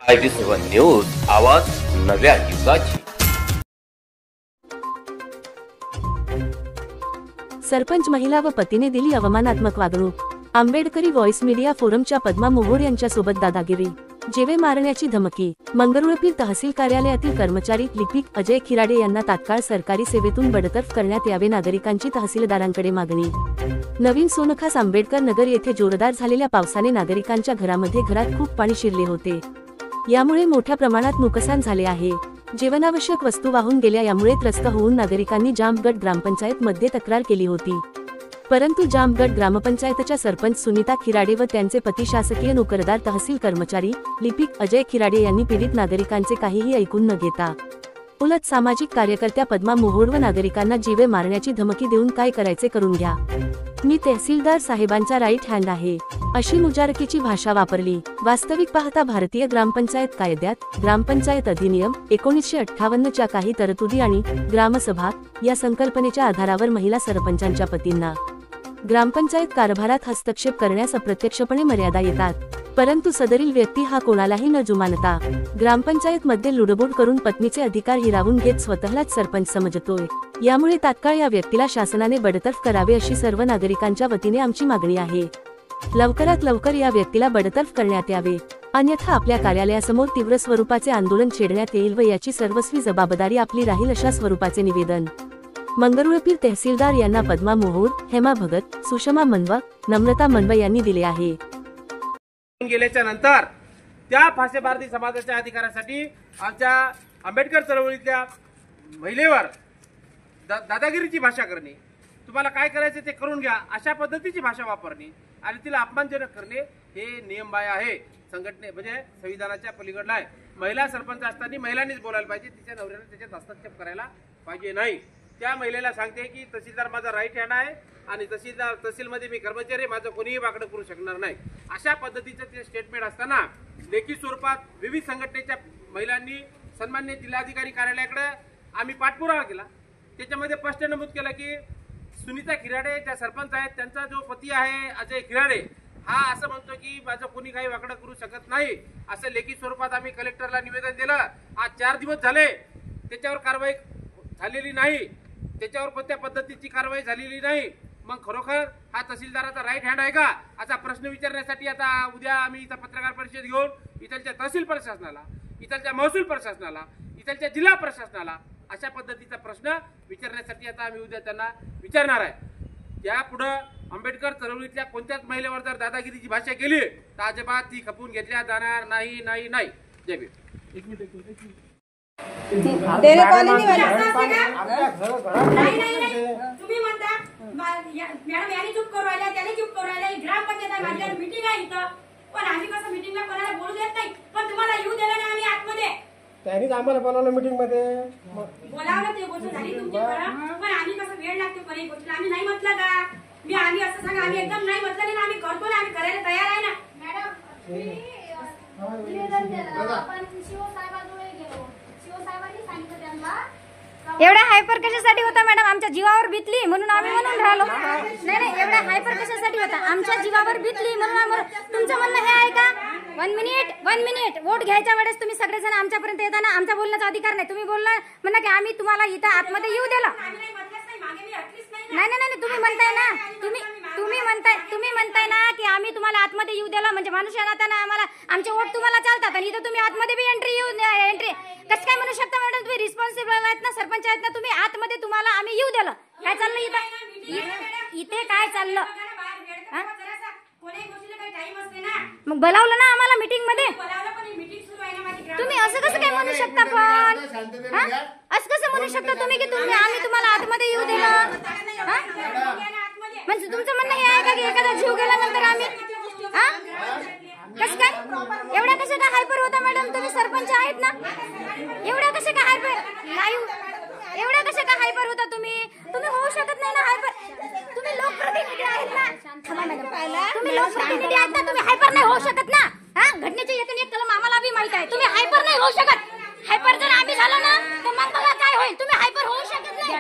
IB7 news, आवाज नव्या युगाची। सरपंच महिला व पतीने दिली अवमानात्मक वागणूक। आंबेडकरी व्हॉइस मीडिया फोरमच्या पद्मा मोहोड यांच्यासोबत दादागिरी, जीवे मारण्याची धमकी। मंगरुळपीर तहसील कार्यालयातील कर्मचारी लिपिक अजय खिराडे यांना तात्काळ सरकारी सेवेतून बडतर्फ करण्यात यावे, नागरिकांची तहसीलदारांकडे मागणी। नवीन सोनखास आंबेडकर नगर येथे जोरदार झालेल्या पावसाने नागरिकांच्या घरात खूप पाणी शिरले होते। यामुळे मोठ्या प्रमाणात नुकसान झाले आहे। जीवनावश्यक वस्तू वाहून गेल्या, यामुळे त्रस्त होऊन नागरिकांनी जामगड ग्रामपंचायत मध्ये तक्रार केली होती। परंतु जामगड ग्रामपंचायतच्या सरपंच सुनीता खिराडे व त्यांचे पती शासकीय नोकरदार तहसील कर्मचारी लिपिक अजय खिराडे यांनी पीडित नागरिकांचे काहीही ऐकून न घेता उलट सामाजिक कार्यकर्त्या पद्मा मोहोड व नागरिकांना जीवे मारण्याची धमकी देऊन काय करायचे करून घ्या, मी तहसीलदार साहेबांचा राईट हँड आहे, अशी मुजारकीची भाषा वापरली। वास्तविक पाहता भारतीय ग्रामपंचायत कायद्यात ग्रामपंचायत अधिनियम 1958 च्या काही तरतुदी आणि ग्रामसभा या संकल्पनेच्या आधारावर महिला सरपंचांच्या पतींना ग्रामपंचायत कारभारात हस्तक्षेप करण्यास अप्रत्यक्षपणे मर्यादा येतात। परंतु सदरील व्यक्ती हा कोणालाही न जुमानता ग्रामपंचायत मध्ये लुडबुड करून पत्नीचे अधिकार हिरावून घेत स्वतःलाच सरपंच समजतोय। यामुळे तात्काळ या व्यक्तीला शासनाने बडतर्फ करावे, अशी सर्व नागरिकांच्या वतीने आमची मागणी आहे। लवकरात लवकर या व्यक्तीला बडतर्फ करण्यात यावे, अन्यथा आपल्या कार्यालयासमोर तीव्र स्वरूपाचे आंदोलन छेडण्यात येईल व याची सर्वस्वी जबाबदारी आपली राहील, अशा स्वरूपाचे निवेदन मंगरुळपीर तहसीलदार यांना पद्मा मोहोड, हेमा भगत, सुषमा मनवा, नम्रता मनवा यांनी दिले आहे। गेल्याच्या नंतर त्या फासे भारतीय समाजाच्या अधिकारासाठी आमच्या आंबेडकर चळवळीतल्या महिलेवर दादागिरीची भाषा करणे, तुम्हाला काय करायचे ते करून घ्या, अशा पद्धतीची भाषा वापरणे आणि तिला अपमानजनक करणे हे नियमबाह्य आहे। संघटने म्हणजे संविधानाच्या पलीकडला आहे। महिला सरपंच असताना महिलांनीच बोलायला पाहिजे, तिच्या नवऱ्याने त्याच्यात हस्तक्षेप करायला पाहिजे नाही। त्या महिलेला सांगते की तहसीलदार माझा राईट हँड आहे आणि तहसीलमध्ये मी कर्मचारी, माझं कोणीही वाकडं करू शकणार नाही, अशा पद्धतीचं ते स्टेटमेंट असताना लेखी स्वरूपात विविध संघटनेच्या महिलांनी सन्माननीय जिल्हाधिकारी कार्यालयाकडे आम्ही पाठपुरावा केला। त्याच्यामध्ये स्पष्ट नमूद केलं की सुनीता खिराडे ज्या सरपंच आहेत त्यांचा जो पती आहे अजय खिराडे हा असं म्हणतो की माझं कोणी काही वाकडं करू शकत नाही, असं लेखी स्वरूपात आम्ही कलेक्टरला निवेदन दिलं। आज 4 दिवस झाले त्याच्यावर कारवाई झालेली नाही, त्याच्यावर कोणत्या पद्धतीची कारवाई झालेली नाही। मग खरोखर हा तहसीलदाराचा राईट हँड आहे का, असा प्रश्न विचारण्यासाठी आता उद्या आम्ही इथं पत्रकार परिषद घेऊन इथलच्या तहसील प्रशासनाला, इथलच्या महसूल प्रशासनाला, इथलच्या जिल्हा प्रशासनाला अशा पद्धतीचा प्रश्न विचारण्यासाठी आता आम्ही उद्या त्यांना विचारणार आहे। यापुढे आंबेडकर चळवळीतल्या कोणत्याच महिलेवर जर दादागिरीची भाषा केली तर अजिबात ती खपवून घेतल्या जाणार नाही नाही नाही। जय भीम। तेरे कॉलनी वाला तुम्ही म्हणता मॅडम याने चूप करू राहिला, त्याने चूप करू राहिला, ग्रामपंचायत आहे, माझ्या मीटिंग आहे इथं, पण आम्ही कसं मीटिंगला कोणाला बोलू देत नाही, पण तुम्हाला येऊ दिलं ना आम्ही आतमध्ये, त्यांनीच आम्हाला बोलावलं मीटिंग मध्ये, बोलावलं ते गोष्ट झाली तुमची खरं, पण आम्ही कसं वेळ लागतो पण एक गोष्टीला आम्ही नाही म्हटलं का, मी आम्ही असं सांगा आम्ही एकदम नाही म्हटलं नाही, आम्ही करतो ना, आम्ही करायला तयार आहे ना मॅडम। एवढा हायपर कशासाठी होता मॅडम, आमच्या जीवावर बितली म्हणून आम्ही म्हणून राहिलो। नाही एवढा हायपर कशासाठी होता, आमच्या जीवावर बितली म्हणून। तुमचं म्हणणं हे आहे का, 1 मिनिट वोट घ्यायच्या वेळेस तुम्ही सगळेजण आमच्यापर्यंत येताना आमचा बोलण्याचा अधिकार नाही, तुम्ही बोलला म्हणा की आम्ही तुम्हाला इथं आतमध्ये येऊ दिलं नाही, तुम्ही म्हणताय ना, तुम्ही म्हणताय ना की आम्ही तुम्हाला आतमध्ये येऊ दिला, म्हणजे माणूस या नात्यानं आम्हाला आमचे वोट तुम्हाला चालतात आणि इथं तुम्ही आतमध्ये बी एंट्री कसं काय म्हणू शकता मॅडम, तुम्ही रिस्पॉन्सिबल आहेत ना, सरपंच आहेत ना, तुम्ही आतमध्ये तुम्हाला आम्ही येऊ दिलं, काय चाललं इथे काय चाललं, मग बोलावलं ना आम्हाला मीटिंग मध्ये, तुम्ही असं कसं काय म्हणू शकता, पण असं कसं म्हणू शकता तुम्ही की आम्ही तुम्हाला आतमध्ये येऊ दिलं, म्हणजे तुमचं म्हणणं हे आहे का की एखादा जीव गेल्यानंतर आम्ही कसं काय, एवढा कसं काय हायपर होता मॅडम, तुम्ही सरपंच आहेत ना, एवढा कसं काय हायपर नाही, एवढा कसं काय हायपर होता तुम्ही होऊ शकत नाही ना हायपर, तुम्ही लोकप्रतिनिधी आहेत ना, तुम्ही लोकप्रतिनिधी आहेत ना, तुम्ही हायपर नाही होऊ शकत ना, घटनेच्या येथून एक कलम आम्हाला बी माहित आहे, तुम्ही हायपर नाही होऊ शकत, हायपर जर आम्ही झालो ना तर मग बघा काय होईल, तुम्ही हायपर होऊ शकत नाही।